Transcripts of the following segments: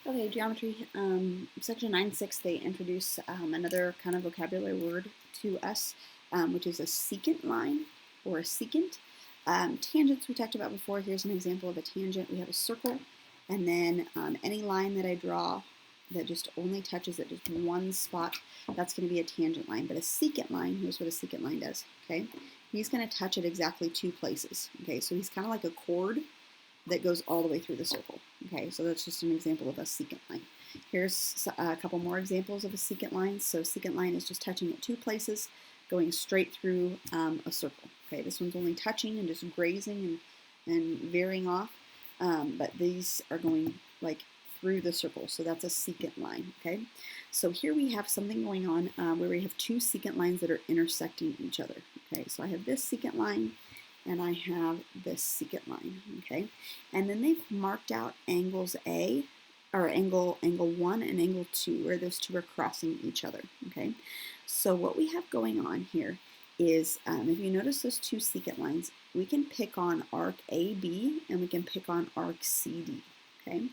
Okay, geometry, section 9.6, they introduce another kind of vocabulary word to us, which is a secant line or a secant. Tangents we talked about before. Here's an example of a tangent. We have a circle, and then any line that I draw that just only touches at just one spot, that's going to be a tangent line. But a secant line, here's what a secant line does, okay? He's going to touch at exactly two places, okay? So he's kind of like a chord that goes all the way through the circle. Okay, so that's just an example of a secant line. Here's a couple more examples of a secant line. So secant line is just touching at two places, going straight through a circle. Okay, this one's only touching and just grazing and veering off, but these are going like through the circle, so that's a secant line. Okay, so here we have something going on where we have two secant lines that are intersecting each other. Okay, so I have this secant line and I have this secant line, okay? And then they've marked out angles A, or angle 1 and angle 2, where those two are crossing each other, okay? So what we have going on here is, if you notice those two secant lines, we can pick on arc AB and we can pick on arc CD, okay?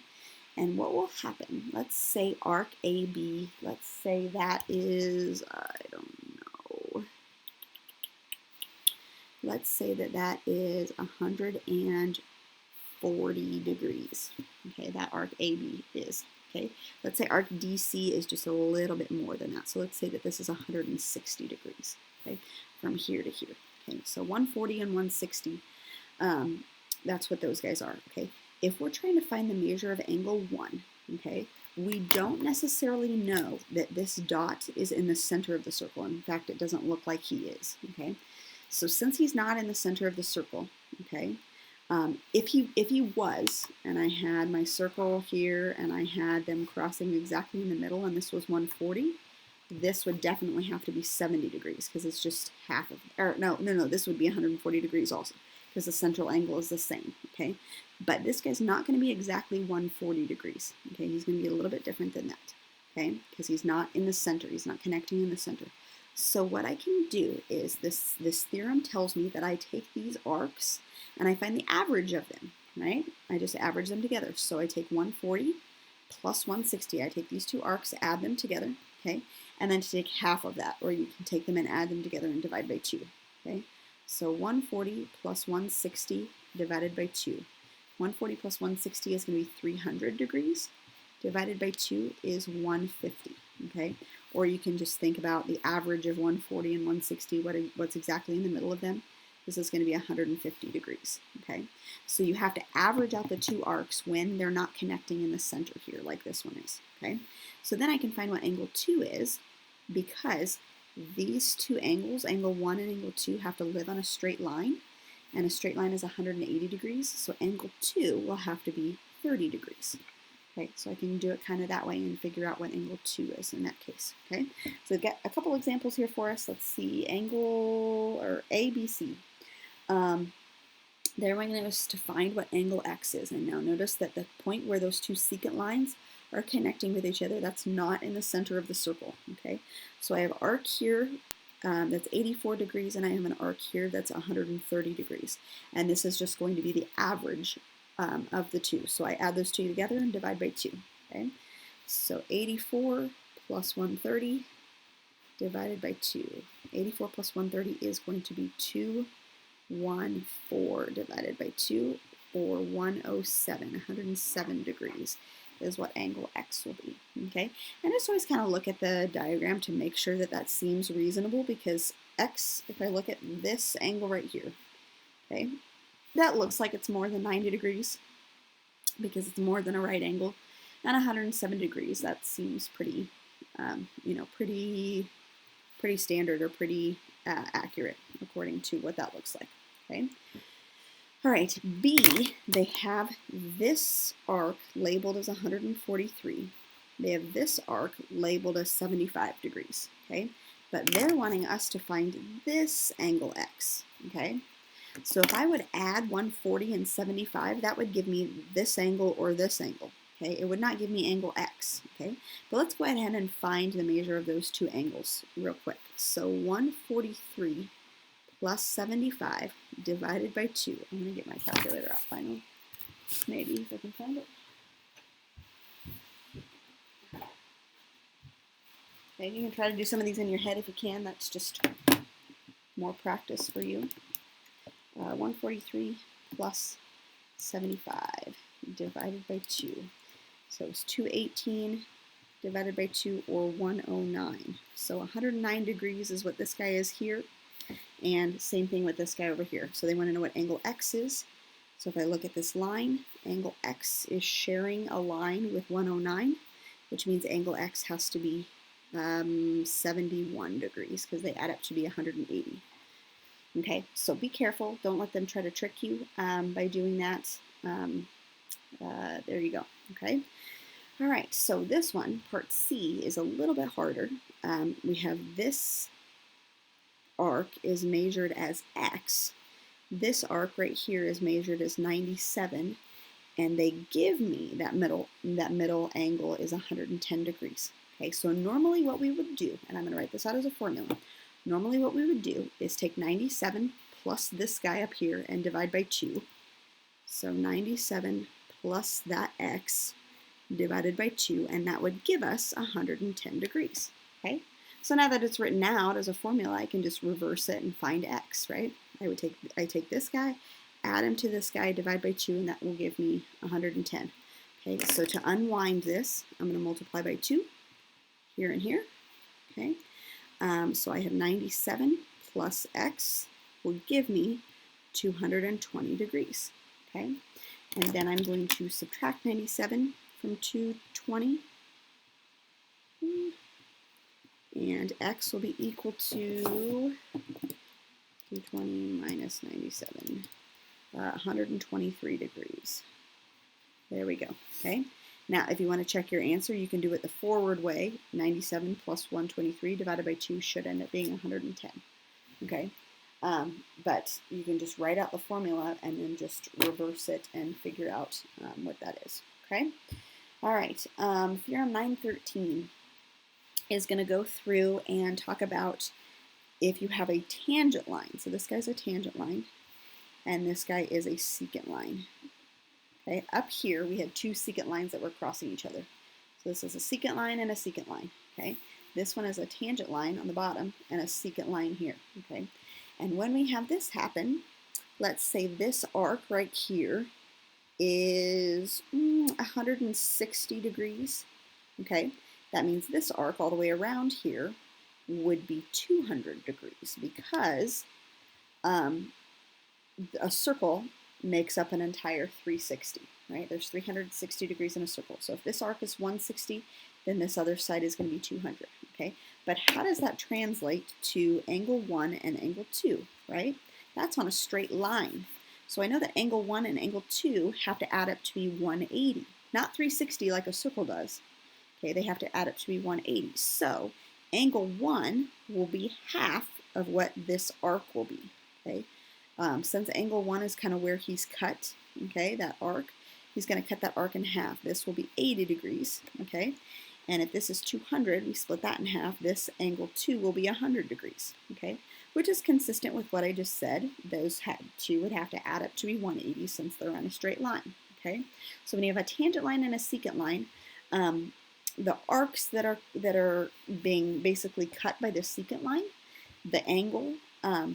And what will happen, let's say arc AB, let's say that is, I don't know, let's say that that is 140 degrees. Okay, that arc AB is. Okay, let's say arc DC is just a little bit more than that. So let's say that this is 160 degrees. Okay, from here to here. Okay, so 140 and 160. That's what those guys are. Okay, if we're trying to find the measure of angle 1, okay, we don't necessarily know that this dot is in the center of the circle. In fact, it doesn't look like he is. Okay. So since he's not in the center of the circle, okay, if he was, and I had my circle here, and I had them crossing exactly in the middle, and this was 140, this would definitely have to be 70 degrees because it's just half of, or no, this would be 140 degrees also because the central angle is the same, okay? But this guy's not going to be exactly 140 degrees, okay? He's going to be a little bit different than that, okay? Because he's not in the center, he's not connecting in the center. So what I can do is this theorem tells me that I take these arcs and I find the average of them, right? I just average them together. So I take 140 plus 160. I take these two arcs, add them together, okay? And then to take half of that, or you can take them and add them together and divide by 2, okay? So 140 plus 160 divided by 2. 140 plus 160 is going to be 300 degrees. Divided by 2 is 150, okay? Or you can just think about the average of 140 and 160, what's exactly in the middle of them. This is going to be 150 degrees, okay? So you have to average out the two arcs when they're not connecting in the center here, like this one is, okay? So then I can find what angle 2 is, because these two angles, angle 1 and angle 2, have to live on a straight line, and a straight line is 180 degrees, so angle 2 will have to be 30 degrees. Okay, so I can do it kind of that way and figure out what angle 2 is in that case. Okay, so we've got a couple examples here for us. Let's see, angle or ABC. They're wanting us to find what angle X is. And now notice that the point where those two secant lines are connecting with each other, that's not in the center of the circle. Okay, so I have arc here that's 84 degrees, and I have an arc here that's 130 degrees. And this is just going to be the average of the two. So I add those two together and divide by 2. Okay, so 84 plus 130 divided by 2. 84 plus 130 is going to be 214 divided by 2, or 107, 107 degrees is what angle X will be. Okay, and just always kind of look at the diagram to make sure that that seems reasonable, because X, if I look at this angle right here, okay, that looks like it's more than 90 degrees because it's more than a right angle, and 107 degrees, that seems pretty, pretty standard, or pretty accurate according to what that looks like. Okay. All right, B, they have this arc labeled as 143. They have this arc labeled as 75 degrees, okay? But they're wanting us to find this angle X, okay? So if I would add 140 and 75, that would give me this angle or this angle, okay? It would not give me angle X, okay? But let's go ahead and find the measure of those two angles real quick. So 143 plus 75 divided by 2. I'm going to get my calculator out finally. Maybe if I can find it. Okay, you can try to do some of these in your head if you can. That's just more practice for you. 143 plus 75 divided by 2. So it's 218 divided by 2, or 109. So 109 degrees is what this guy is here, and same thing with this guy over here. So they want to know what angle X is. So if I look at this line, angle X is sharing a line with 109, which means angle X has to be 71 degrees because they add up to be 180. Okay, so be careful. Don't let them try to trick you by doing that. There you go. Okay. All right, so this one, part C, is a little bit harder. We have this arc is measured as X. This arc right here is measured as 97, and they give me that middle angle is 110 degrees. Okay, so normally what we would do, and I'm going to write this out as a formula, normally what we would do is take 97 plus this guy up here and divide by 2. So 97 plus that X divided by 2, and that would give us 110 degrees. Okay, so now that it's written out as a formula, I can just reverse it and find X, right? I take this guy, add him to this guy, divide by 2, and that will give me 110. Okay, so to unwind this, I'm going to multiply by 2 here and here. Okay, so I have 97 plus X will give me 220 degrees. Okay, and then I'm going to subtract 97 from 220, and X will be equal to 220 minus 97, 123 degrees. There we go. Okay. Now, if you want to check your answer, you can do it the forward way. 97 plus 123 divided by 2 should end up being 110. Okay. But you can just write out the formula and then just reverse it and figure out what that is. Okay. All right. Theorem 913 is going to go through and talk about if you have a tangent line. So this guy's a tangent line, and this guy is a secant line. Okay, up here we had two secant lines that were crossing each other. So this is a secant line and a secant line. Okay, this one is a tangent line on the bottom and a secant line here. Okay, and when we have this happen, let's say this arc right here is 160 degrees. Okay, that means this arc all the way around here would be 200 degrees because a circle makes up an entire 360, right? There's 360 degrees in a circle. So if this arc is 160, then this other side is going to be 200, okay? But how does that translate to angle 1 and angle 2, right? That's on a straight line. So I know that angle 1 and angle 2 have to add up to be 180, not 360 like a circle does. Okay, they have to add up to be 180. So angle 1 will be half of what this arc will be, okay? Since angle 1 is kind of where he's cut, okay, that arc, he's going to cut that arc in half. This will be 80 degrees, okay? And if this is 200, we split that in half. This angle 2 will be 100 degrees, okay? Which is consistent with what I just said. Those two would have to add up to be 180 since they're on a straight line, okay? So when you have a tangent line and a secant line, the arcs that are being basically cut by the secant line, the angle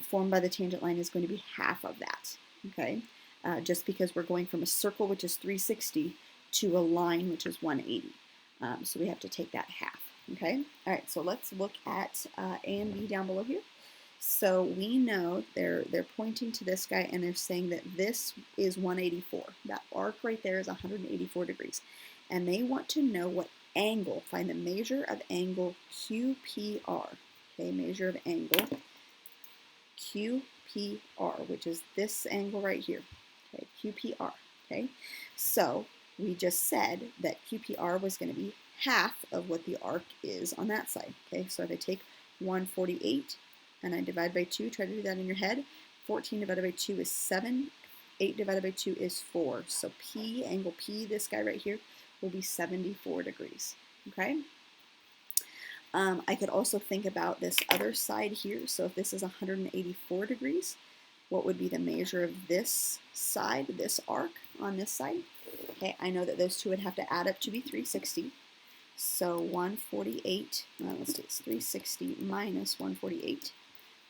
formed by the tangent line is going to be half of that, okay? Just because we're going from a circle, which is 360, to a line, which is 180. So we have to take that half, okay? All right, so let's look at A and B down below here. So we know they're pointing to this guy, and they're saying that this is 184. That arc right there is 184 degrees. And they want to know what angle, find the measure of angle QPR, okay? Measure of angle QPR, which is this angle right here, okay, QPR, okay? So we just said that QPR was going to be half of what the arc is on that side, okay? So if I take 148 and I divide by 2, try to do that in your head, 14 divided by 2 is 7, 8 divided by 2 is 4. So P, angle P, this guy right here, will be 74 degrees, okay? I could also think about this other side here. So if this is 184 degrees, what would be the measure of this side, this arc on this side? Okay, I know that those two would have to add up to be 360. So 148, let's do this, 360 minus 148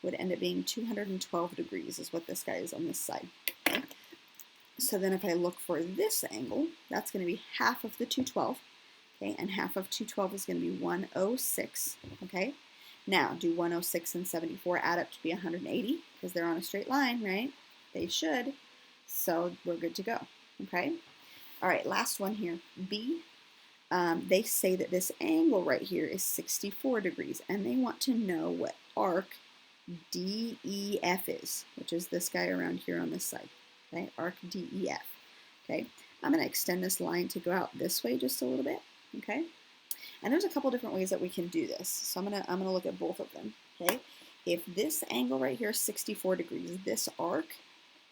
would end up being 212 degrees is what this guy is on this side. Okay? So then if I look for this angle, that's going to be half of the 212. Okay, and half of 212 is going to be 106. Okay, now do 106 and 74 add up to be 180 because they're on a straight line, right? They should. So we're good to go. Okay, all right, last one here. B. They say that this angle right here is 64 degrees, and they want to know what arc DEF is, which is this guy around here on this side. Okay, arc DEF. Okay, I'm going to extend this line to go out this way just a little bit. Okay, and there's a couple different ways that we can do this. So I'm gonna look at both of them. Okay, if this angle right here is 64 degrees, this arc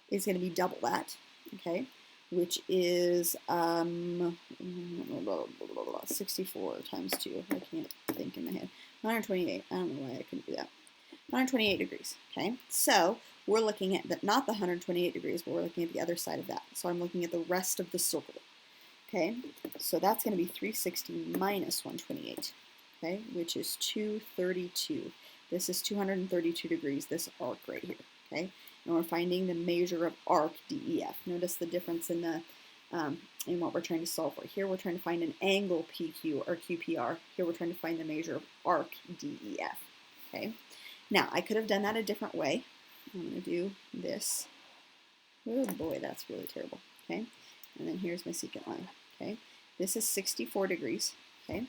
is going to be double that. Okay, which is 64 times 2. I can't think in my head. 128. I don't know why I couldn't do that. 128 degrees. Okay, so we're looking at not the 128 degrees, but we're looking at the other side of that. So I'm looking at the rest of the circle. Okay, so that's going to be 360 minus 128, okay, which is 232. This is 232 degrees, this arc right here, okay? And we're finding the measure of arc DEF. Notice the difference in the in what we're trying to solve for. Here we're trying to find an angle PQ or QPR. Here we're trying to find the measure of arc DEF, okay? Now, I could have done that a different way. I'm going to do this. Oh boy, that's really terrible, okay? And then here's my secant line, okay? This is 64 degrees, okay?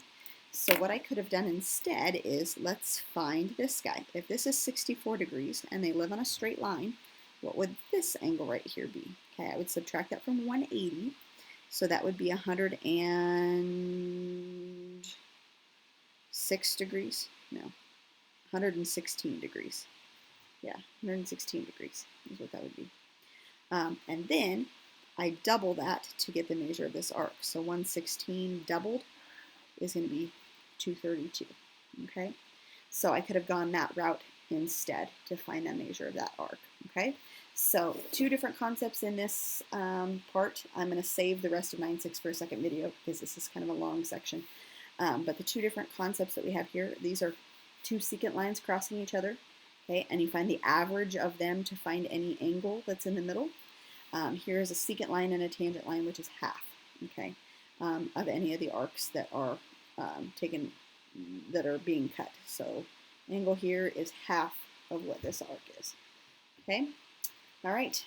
So what I could have done instead is, let's find this guy. If this is 64 degrees and they live on a straight line, what would this angle right here be? Okay, I would subtract that from 180, so that would be 106 degrees? No, 116 degrees. Yeah, 116 degrees is what that would be. And then I double that to get the measure of this arc. So 116 doubled is going to be 232. Okay, so I could have gone that route instead to find the measure of that arc. Okay, so two different concepts in this part. I'm going to save the rest of 9.6 for a second video because this is kind of a long section. But the two different concepts that we have here, these are two secant lines crossing each other. Okay, and you find the average of them to find any angle that's in the middle. Here is a secant line and a tangent line, which is half, okay, of any of the arcs that are that are being cut. So angle here is half of what this arc is. Okay, all right.